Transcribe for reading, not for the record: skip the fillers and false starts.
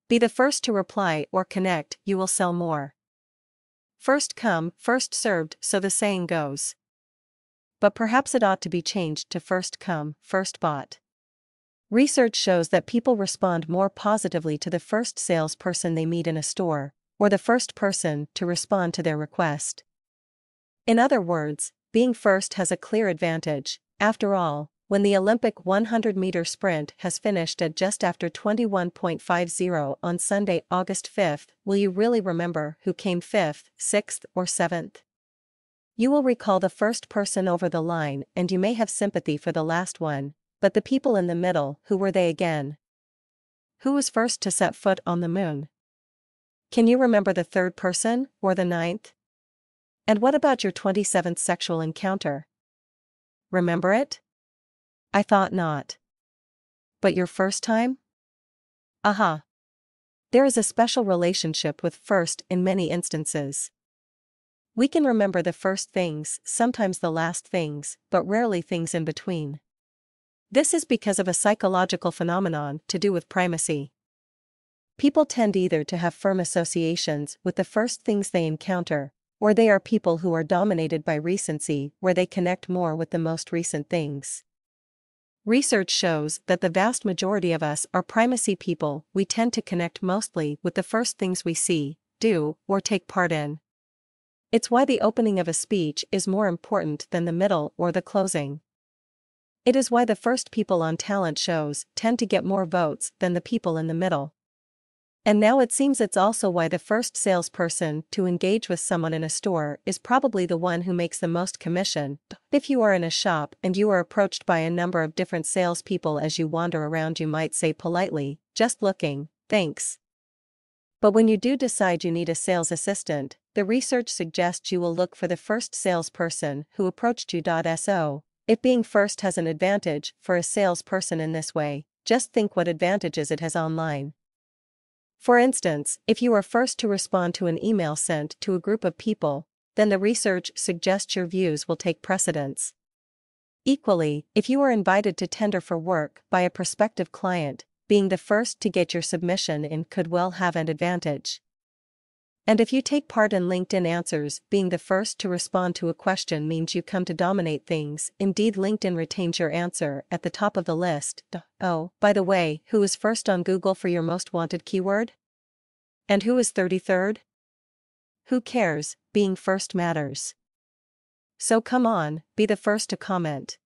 Be the first to reply or connect, you will sell more. First come, first served, so the saying goes. But perhaps it ought to be changed to first come, first bought. Research shows that people respond more positively to the first salesperson they meet in a store, or the first person to respond to their request. In other words, being first has a clear advantage. After all, when the Olympic 100-meter sprint has finished at just after 21.50 on Sunday, August 5, will you really remember who came 5th, 6th, or 7th? You will recall the first person over the line, and you may have sympathy for the last one, but the people in the middle, who were they again? Who was first to set foot on the moon? Can you remember the third person, or the 9th? And what about your 27th sexual encounter? Remember it? I thought not. But your first time? Aha! There is a special relationship with first in many instances. We can remember the first things, sometimes the last things, but rarely things in between. This is because of a psychological phenomenon to do with primacy. People tend either to have firm associations with the first things they encounter, or they are people who are dominated by recency, where they connect more with the most recent things. Research shows that the vast majority of us are primacy people. We tend to connect mostly with the first things we see, do, or take part in. It's why the opening of a speech is more important than the middle or the closing. It is why the first people on talent shows tend to get more votes than the people in the middle. And now it seems it's also why the first salesperson to engage with someone in a store is probably the one who makes the most commission. If you are in a shop and you are approached by a number of different salespeople as you wander around, you might say politely, "Just looking, thanks." But when you do decide you need a sales assistant, the research suggests you will look for the first salesperson who approached you. So, if being first has an advantage for a salesperson in this way, just think what advantages it has online. For instance, if you are first to respond to an email sent to a group of people, then the research suggests your views will take precedence. Equally, if you are invited to tender for work by a prospective client, being the first to get your submission in could well have an advantage. And if you take part in LinkedIn Answers, being the first to respond to a question means you come to dominate things. Indeed, LinkedIn retains your answer at the top of the list. Oh, by the way, who is first on Google for your most wanted keyword? And who is 33rd? Who cares? Being first matters. So come on, be the first to comment.